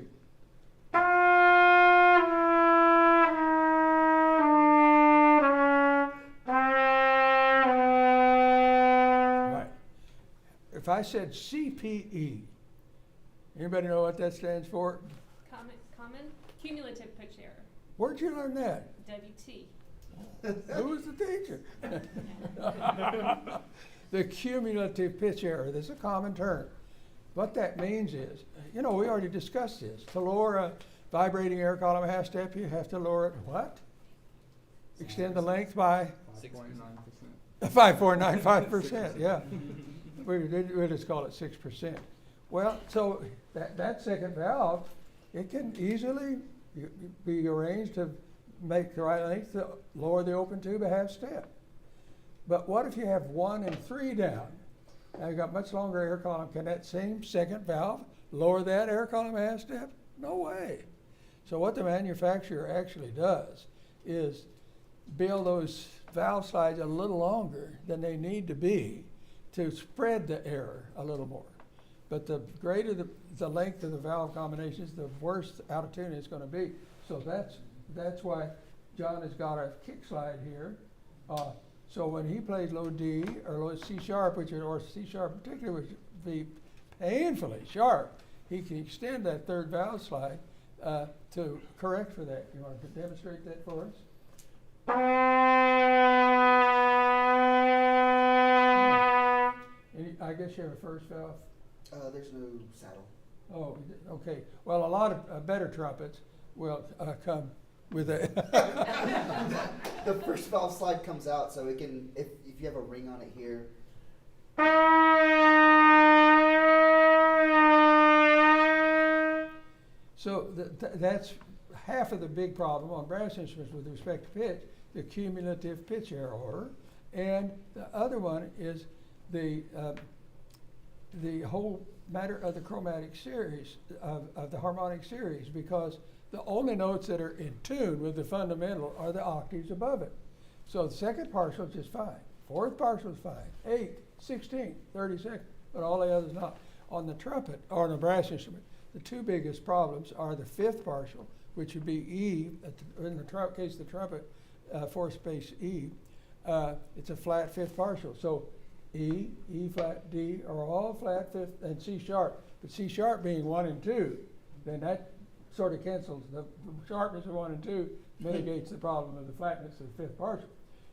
Right. If I said CPE, anybody know what that stands for? Common cumulative pitch error, Where'd you learn that? WT. Who was the teacher? The cumulative pitch error, that's a common term. What that means is, we already discussed this. To lower a vibrating air column a half step, you have to lower it, what? Extend the length by 6.9%. 5.95%, yeah. We just call it 6%. Well, so that second valve, it can easily be arranged to make the right length to lower the open tube a half step. But what if you have 1 and 3 down? Now you've got much longer air column. Can that same second valve lower that air column a half step? No way. So what the manufacturer actually does is build those valve slides a little longer than they need to be to spread the air a little more. But the greater the length of the valve combinations, the worse out of tune it's going to be. So that's why John has got a kick slide here. So when he plays low D or low C sharp, or C sharp in particular, which would be painfully sharp, he can extend that third valve slide to correct for that. You want to demonstrate that for us? I guess you have a first valve. There's no saddle. Oh, okay. Well, a lot of better trumpets will come with a. The first valve slide comes out, so it can, if you have a ring on it here. So that's half of the big problem on brass instruments with respect to pitch, the cumulative pitch error, and the other one is the whole matter of the chromatic series, of the harmonic series, because the only notes that are in tune with the fundamental are the octaves above it. So the second partial is just fine. Fourth partial is fine. 8, 16, 32nd, but all the others not. On the trumpet, or on the brass instrument, the two biggest problems are the fifth partial, which would be E, in the case of the trumpet, fourth space E. It's a flat fifth partial. So E, E flat, D are all flat fifth, and C sharp. But C sharp being 1 and 2, then that sort of cancels. The sharpness of 1 and 2 mitigates the problem of the flatness of the fifth partial.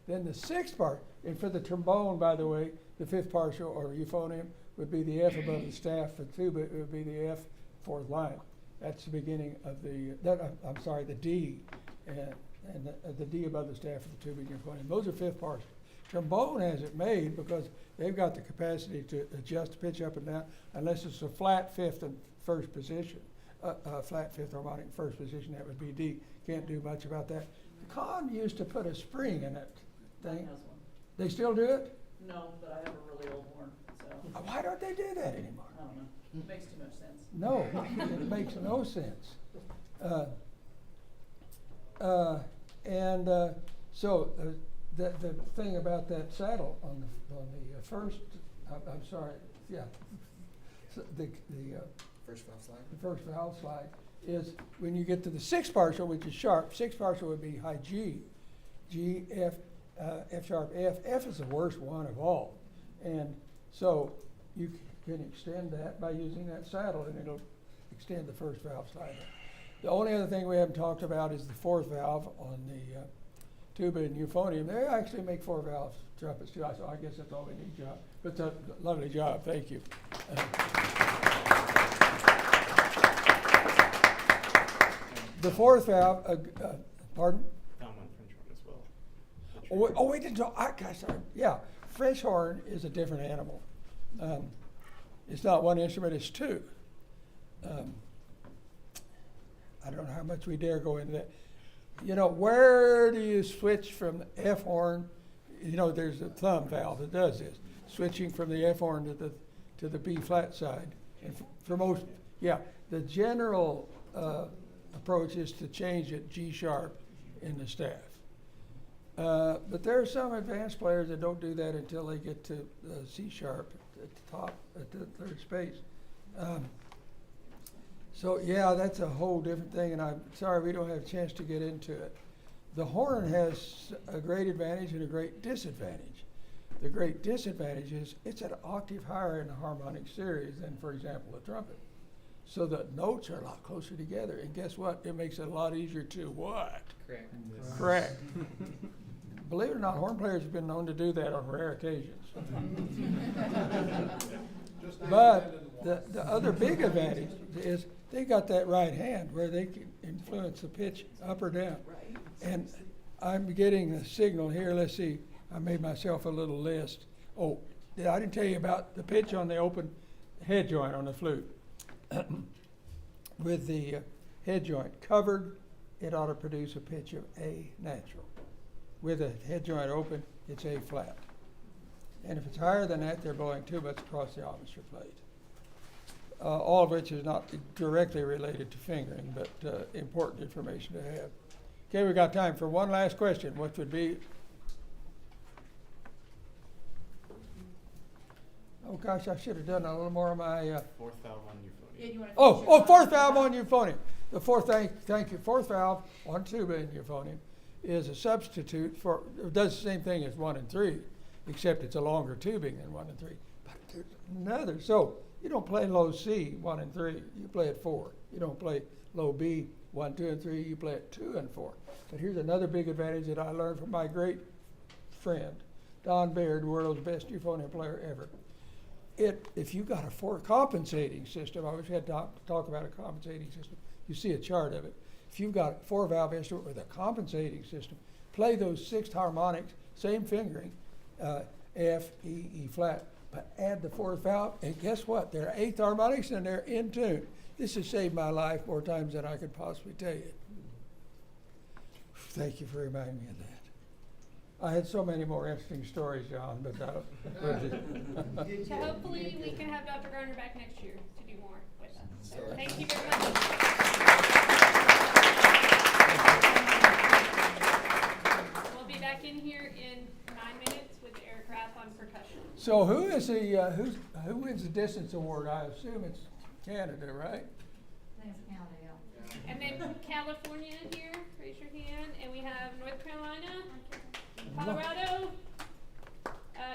Then the sixth part, and for the trombone, by the way, the fifth partial or euphonium would be the F above the staff. For tuba, it would be the F fourth line. That's the beginning of the, the D, and the D above the staff for the tuba and euphonium. Those are fifth partial. Trombone has it made because they've got the capacity to adjust the pitch up and down unless it's a flat fifth and first position. Flat fifth harmonic first position, that would be D. Can't do much about that. Kahn used to put a spring in that Mine thing. has one. They still do it? No, but I have a really old horn, so Why don't they do that anymore? I don't know. It makes too much sense. No, it makes no sense. So the thing about that saddle on the first, I'm sorry, yeah, so the First valve slide. the first valve slide is when you get to the sixth partial, which is sharp. Sixth partial would be high G, G, F, F sharp, F. F is the worst one of all, and so you can extend that by using that saddle, and it'll extend the first valve slide. The only other thing we haven't talked about is the fourth valve on the tuba and euphonium. They actually make 4 valve trumpets too, so I guess that's all we need, John. But it's a lovely job, thank you. The fourth valve, pardon? Found on French horn as well. We didn't talk, sorry, yeah. French horn is a different animal. It's not one instrument, it's 2. I don't know how much we dare go into that. You know, where do you switch from the F horn? You know, there's a thumb valve that does this, switching from the F horn to the B flat side. And for most, yeah, the general approach is to change it G sharp in the staff. But there are some advanced players that don't do that until they get to C sharp at the top, at the third space. So yeah, that's a whole different thing, and I'm sorry we don't have a chance to get into it. The horn has a great advantage and a great disadvantage. The great disadvantage is it's an octave higher in the harmonic series than, for example, the trumpet. So the notes are a lot closer together, and guess what? It makes it a lot easier to what? Correct. Believe it or not, horn players have been known to do that on rare occasions. But the other big advantage is they got that right hand where they can influence the pitch up or down. And I'm getting a signal here. Let's see. I made myself a little list. Oh, I didn't tell you about the pitch on the open head joint on the flute. With the head joint covered, it ought to produce a pitch of A natural. With the head joint open, it's A flat. And if it's higher than that, they're blowing tubas across the officer plate. All of which is not directly related to fingering, but important information to have. Okay, we got time for one last question, which would be, oh gosh, I should have done a little more of my, Fourth valve on euphonium. Yeah, you wanna oh, finish your fourth thought? valve on euphonium. The fourth, thank you, fourth valve on tuba in euphonium is a substitute for, it does the same thing as 1 and 3, except it's a longer tubing than 1 and 3. But there's another, so you don't play low C 1 and 3, you play it 4. You don't play low B 1, 2, and 3, you play it 2 and 4. But here's another big advantage that I learned from my great friend, Don Baird, world's best euphonium player ever. If you've got a 4 compensating system, I always had to talk about a compensating system. You see a chart of it. If you've got a 4-valve instrument with a compensating system, play those 6th harmonics, same fingering, F, E, E flat, but add the 4th valve, and guess what? They're 8th harmonics and they're in tune. This has saved my life more times than I could possibly tell you. Thank you for reminding me of that. I had so many more interesting stories, John, but So hopefully we can have Dr. Garner back next year to do more with us. So thank you very much. We'll be back in here in 9 minutes with Eric Rath on percussion. So who is the who wins the distance award? I assume it's Canada, right? Thanks, Canada, yeah. And then California here, raise your hand. And we have North Carolina, Colorado,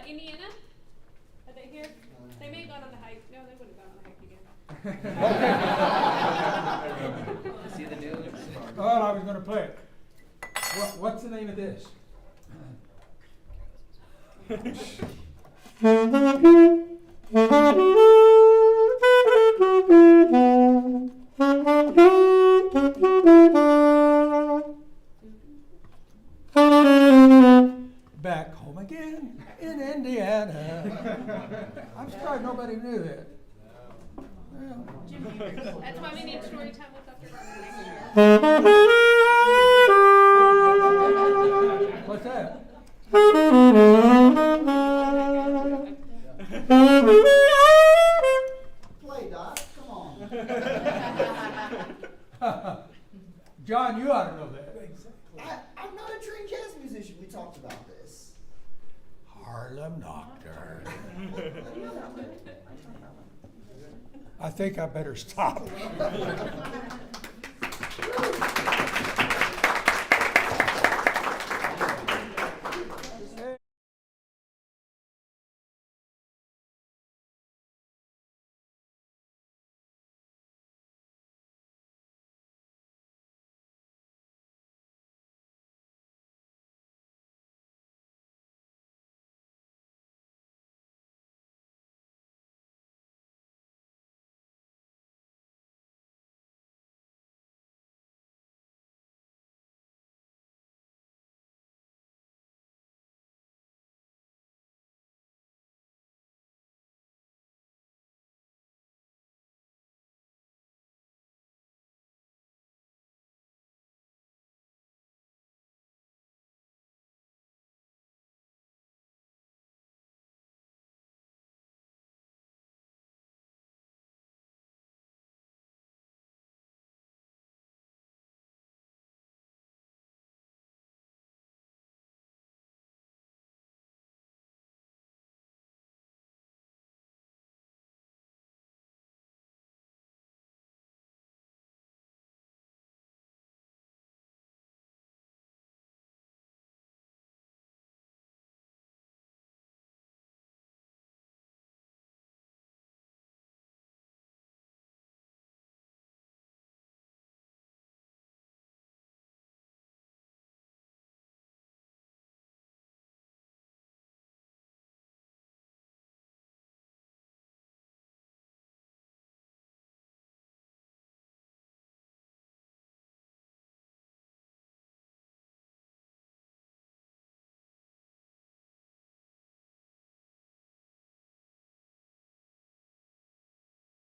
Indiana. Are they here? They may have gone on the hike. No, they wouldn't have gone on the hike again. See the news? Oh, I was going to play it. What's the name of this? Back home again in Indiana. I'm surprised nobody knew that. Well, That's why we need story time with Dr. Garner next year. what's that? Play, Doc. Come on. John, you ought to know that. I'm not a trained jazz musician. We talked about this. Harlem Nocturne. I think I better stop.